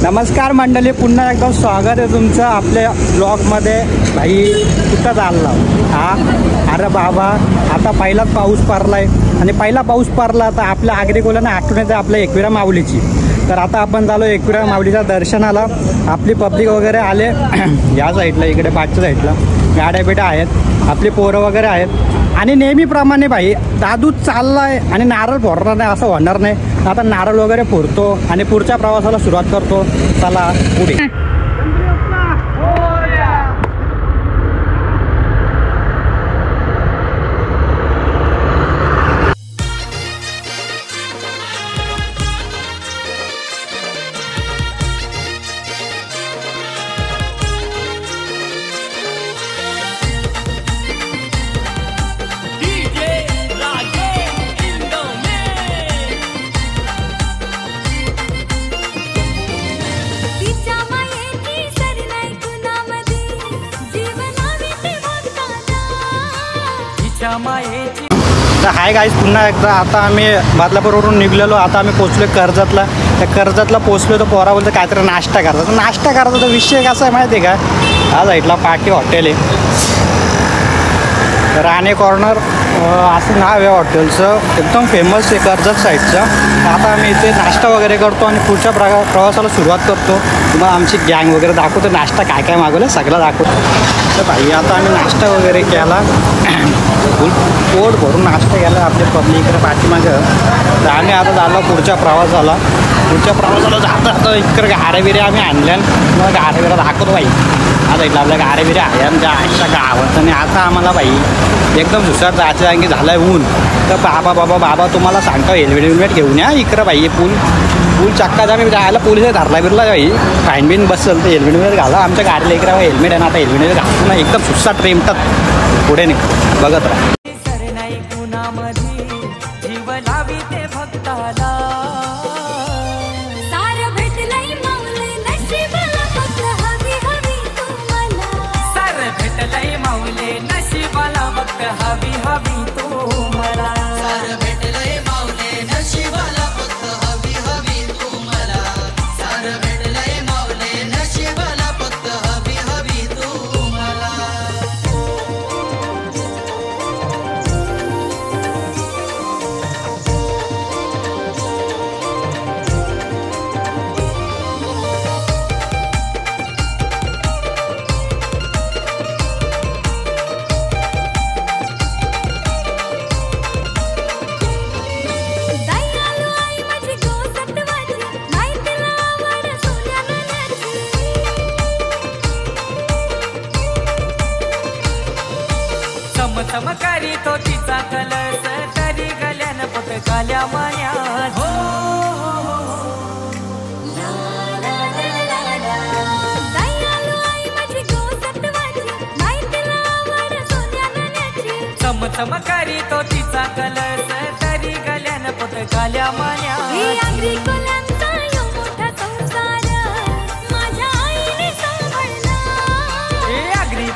नमस्कार मंडळी, पुन्हा एकदा स्वागत आहे तुमचं आपल्या ब्लॉगमध्ये. भाई कुठं चालला हा? अरे बाबा, आता पहिलाच पाऊस पडलाय आणि पहिला पाऊस पडला तर आपल्या आग्रिकोलाने आठवण येते आपल्या एकविरा माऊलीची. तर आता आपण झालो एकविरा माऊलीच्या दर्शनाला. आपली पब्लिक वगैरे आले या साईडला, इकडे पाठच्या साईडला गाड्या बिड्या आहेत, आपली पोरं वगैरे आहेत. आणि नेहमीप्रमाणे भाई दादू चाललाय आणि नारळ फोडणार नाही असं होणार नाही. आता नारळ वगैरे फोडतो आणि पुढच्या प्रवासाला सुरुवात करतो. चला पुढे. तर हाय गाईज, पुन्हा एकदा आता आम्ही बदलापूरवरून निघलेलो. आता आम्ही पोचलो कर्जतला. त्या कर्जतला पोचलो तर पोरा बोलतो काहीतरी नाश्ता करतात. नाश्ता करतात तर विषय कसा आहे माहिती आहे का? हा साईडला पार्टी हॉटेल आहे, राणे कॉर्नर असं नाव आहे हॉटेलचं, एकदम फेमस आहे कर्जत साईडचं. आता आम्ही इथे नाश्ता वगैरे करतो आणि पुढच्या प्रवासाला सुरुवात करतो. तुम्हाला आमची गँग वगैरे दाखवतो, नाश्ता काय काय मागवलं सगळं दाखवतो. तर भाई आता आम्ही नाश्ता वगैरे केला, पोट भरून नाश्ता केला आपल्या पब्लिक इकडे पाठीमागं. तर आम्ही आता झालो पुढच्या प्रवासाला. जाता इकडे गाड्या बिऱ्या आम्ही आणल्या. मग गाड्या बिऱ्या दाखवतो भाई. आता इथलं आपल्या गाड्या बिऱ्या आहे आमच्या आजच्या गावात. आणि आता आम्हाला भाई एकदम दुसऱ्या जायचं आणखी झालं आहे ऊन. तर बाबा तुम्हाला सांगतो हेल्मेट घेऊन या इकडं भाई. पूल चक्काचा आम्ही जायला पोलिस धरला बिरला भाई, फाईन बिन बसल तर हेल्मेट घाला. आमच्या गाडीला इकडे हेल्मेट आहे ना, आता हेल्मेट घालतो ना एकदम सुस्साट रेमतात पुढे नाही बघत राहा. चमकारी तो तिचा कलस तरी गल्यान पटकाल्या मायात. चमकारी तो तिचा कलस तरी गल्यान पटकाल्या मायात.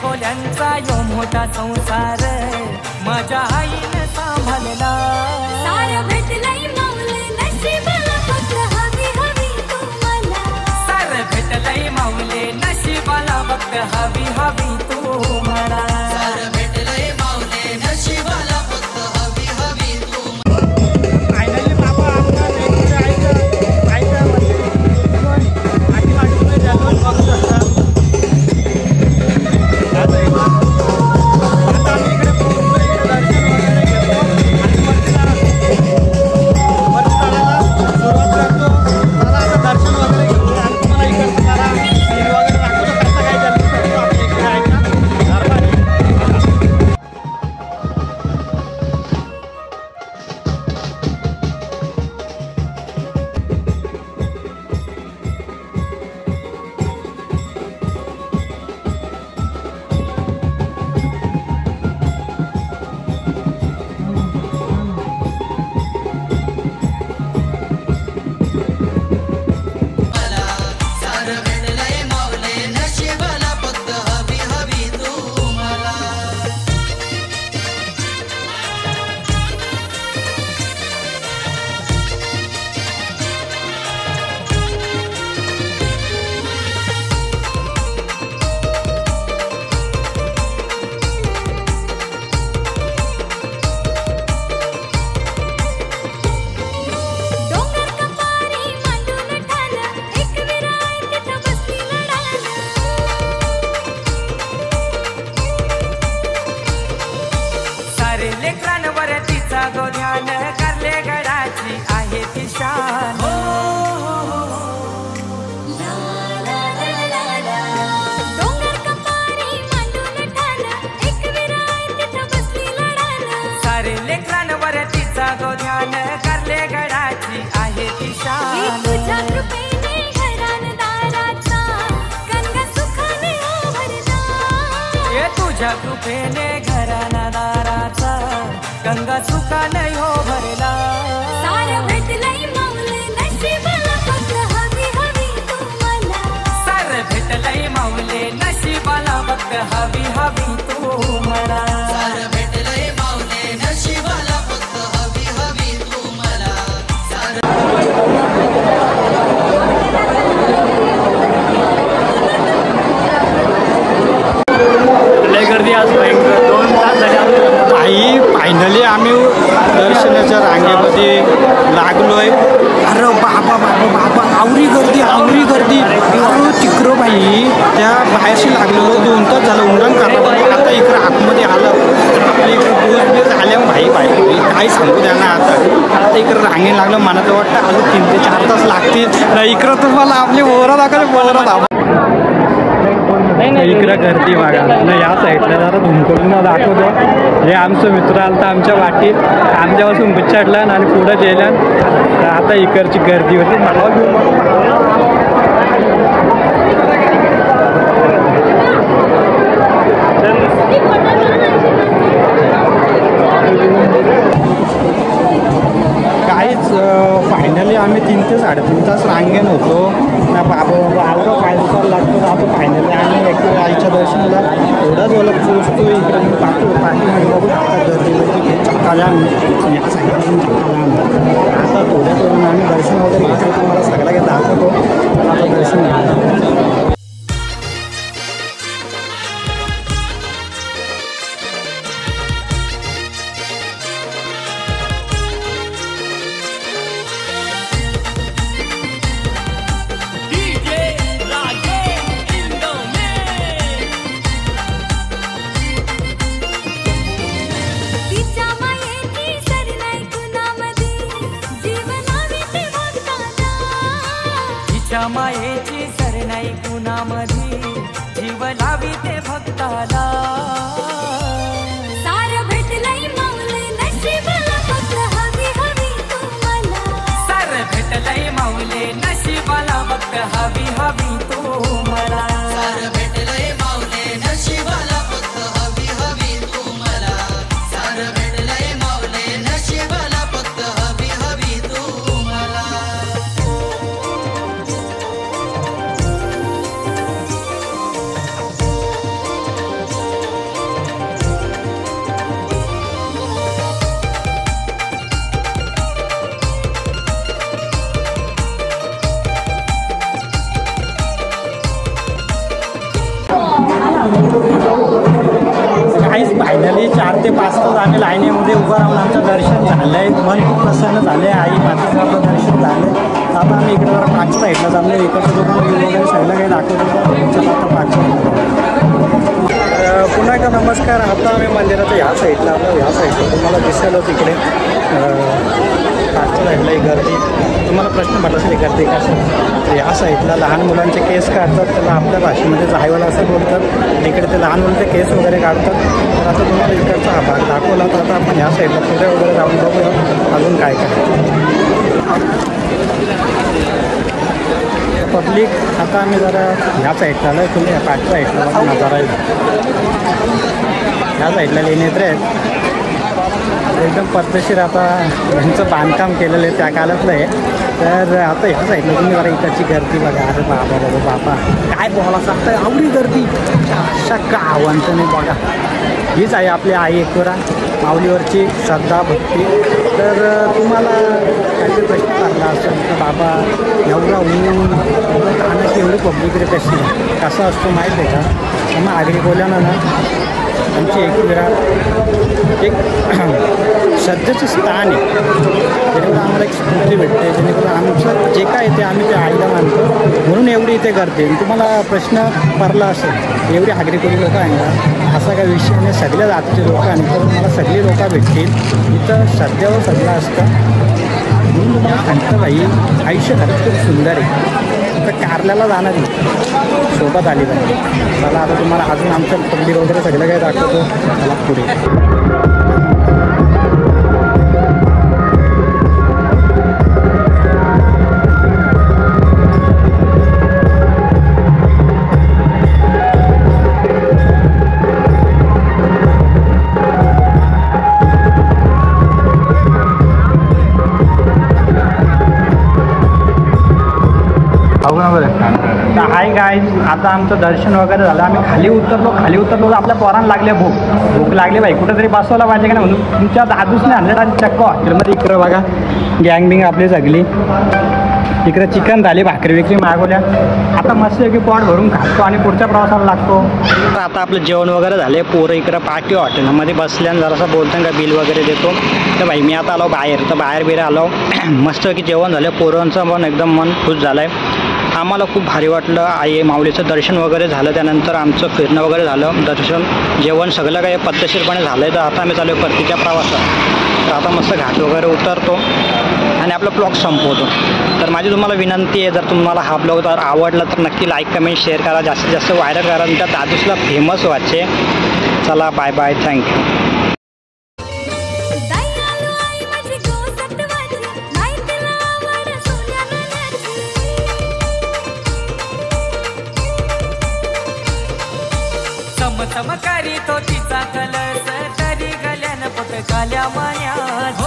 कोल्यांचा यो मोठा संसार माझ्या आईने सांभाळला. सारं भेटलंय माऊले नशिबाला फक्त हवी हवी तुम्हाला. सारं भेटलंय माऊले नशिबाला फक्त हवी हवी तुम्हाला. सारं भेटलंय माऊले नशिबाला फक्त हवी हवी तुम्हाला. फायनली बाबा आपला आता गंगा सुखाने हो भरला सारं भेटलंय माऊले नशिबाला फक्त हवी हवी तुम्हाला सारं भेटलंय माऊले नशिबाला फक्त हवी हवी तुम्हाला सारं भेटलंय माऊले नशिबाला फक्त हवी हवी तुम्हाला लय गर्दी आज भयंकर 2 तास झाले भाई फायनली आम्ही दर्शनाच्या रांगेमध्ये लागलोय. अरे बाबा बाबा बाबा आवरी गर्दी अरे तिकडं भाई त्या बाहेरशी लागलेलो 2 तास झालं उंडण करता. आता इकडं आतमध्ये आलं आपल्या इकडं बोल झाल्या भाई काही सांगू त्यांना. आता इकडं रांगे लागलं मला तर वाटतं अजून 3 ते 4 तास लागतील. इकडं तुम्हाला आपली बोरा दाखवले इकडं गर्दी बघा ना. या साईडला जरा धुमकडून दाखवतो. हे आमचं मित्र आलं तर आमच्या वाटीत आमच्यापासून बिछाडला आणि पुढं गेलं तर आता इकडची गर्दी होती. काहीच फायनली आम्ही 3 ते 3.5 तास रांगेन होतो ना. बाबा आवडं काय दुकान लागतो. आता फायनली आम्ही एक आईच्या दर्शनाला एवढाच ओळख पोचतो. इकडे मी पाठीमध्ये बघू आता गर्दी चक्काला या साईडून चक्काला आता थोड्या करून आम्ही दर्शन वगैरे घेतो. तुम्हाला सगळ्या काही दाखवतो. आता दर्शन घ्या. मायेची सर नाही कुणामध्ये जीव लावी ते भक्ताला सारं भेटलंय माऊले नशिबाला फक्त हवी हवी तुम्हाला सारं भेटलंय माऊले नशिबाला फक्त हवी हवी तुम्हाला सारं भेटलंय माऊले नशिबाला फक्त हवी हवी तुम्हाला सारं भेटलंय माऊले नशिबाला फक्त हवी हवी तुम्हाला. काहीच फायनली 4 ते 5 तास आम्ही लाईनीमध्ये उभं राहून आमचं दर्शन झालं आहे. मन खूप प्रसन्न झाले. आई मातेचं दर्शन झालं. आता आम्ही इकडे जरा पाचच्या साईडला चाललो. इकडचं दुकान वगैरे सगळं काही दाखवतो. आता पाचच्या पुन्हा एकदा नमस्कार. आता आम्ही मंदिराच्या ह्या साईडला आलो. ह्या साईडला तुम्हाला दिसेलच इकडे पाचच्या साईडला ही गर्दी. तुम्हाला प्रश्न पडला असेल गर्दी कसं. तर ह्या साईडला लहान मुलांचे केस काढतात. त्याला आपल्या भाषेमध्ये जायवाला असं बोलतात. इकडे ते लहान मुलांचे केस वगैरे काढतात. तर आता तुम्हाला इकडचा हा भाग दाखवला. तर आता आपण ह्या साईडला पुढे वगैरे जाऊन बघूया अजून काय काय पब्लिक. आता आम्ही जरा ह्या साईडला आलो. तुम्ही पाचच्या साईडला बघा नजारा आहे. ह्या साईडला लेण्यात्र आहेत एकदम पद्धतशीर. आता यांचं बांधकाम केलेलं आहे त्या काळातलं आहे. तर आता ह्या साईडला तुम्ही जरा इकडची गर्दी बघा. अरे बाबा बाबा बाबा काय बोला सांगताय आवडी गर्दी अशा गावांचं बघा. हीच आहे आपली आई एकविरा माऊलीवरची श्रद्धा भक्ती. तर तुम्हाला काहीतरी प्रश्न पडला असेल तर बाबा एवढा ऊन एवढं खाण्याची एवढी पब्लिक रे कशी कसं असतो माहीत आहे का. मग आगरी बोल्यानं ना आमची एकविरा एक श्रद्धेचं स्थान आहे. जेणेकरून आम्हाला एक स्फूर्ती भेटते. जेणेकरून आमचं जे काय ते आम्ही ते आईला मानतो म्हणून एवढी इथे करते. तुम्हाला प्रश्न पडला असेल एवढी हागरीकोली लोक आहे ना असा काही विषय नाही. सगळ्या जातीचे लोक आणि तर मला सगळी लोक भेटतील. इथं श्रद्धेवर सगळं असतं म्हणून तुम्हाला सांगतं भाई आयुष्य खरंच खूप सुंदर आहे. तर कारल्याला जाणारी सोबत आली पाहिजे. चला आता तुम्हाला अजून आमच्या पब्लिक वगैरे सगळं काही दाखवतो. मला पुढे हाय गाईज, आता आमचं दर्शन वगैरे झालं. आम्ही खाली उतरलो तर आपल्या पोरांना लागले भूक लागली बाई, कुठेतरी बसवला पाहिजे का नाही म्हणून तुमच्या दादूसने आणलं आणि चक्क हॉटेलमध्ये इकडं बघा गँग बिंग आपली सगळी. इकडे चिकन झाली, भाकरी विक्री मागवल्या. आता मस्त की पोट भरून खातो आणि पुढच्या प्रवासाला लागतो. तर आता आपलं जेवण वगैरे झाले. पोरं इकडं पार्टी हॉटेलमध्ये बसल्यानं जरासं बोलतं का बिल वगैरे देतो. तर बाई मी आता आलो बाहेर, तर बाहेर आलो. मस्त की जेवण झालं. पोरांचं पण एकदम मन खुश झालं आहे. आम्हाला खूप भारी वाटलं. आई माऊलीचं दर्शन वगैरे झालं. त्यानंतर आमचं फिरणं वगैरे झालं. दर्शन जेवण सगळं काही पद्धतशीरपणे झालं आहे. तर आता आम्ही चालू परतीच्या प्रवासात. तर आता मस्त घाट वगैरे उतरतो आणि आपला ब्लॉग संपवतो. तर माझी तुम्हाला विनंती आहे, जर तुम्हाला हा ब्लॉग जर आवडला तर नक्की लाईक कमेंट शेअर करा, जास्तीत जास्त व्हायरल करा. तुमच्या दादूसला फेमस व्हायचे. चला बाय बाय, थँक्यू. चमकारी तो तिचा कलस तरी गल्यान पट गाल्या मान्यात.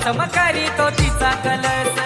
चमकारी तो तिचा कलस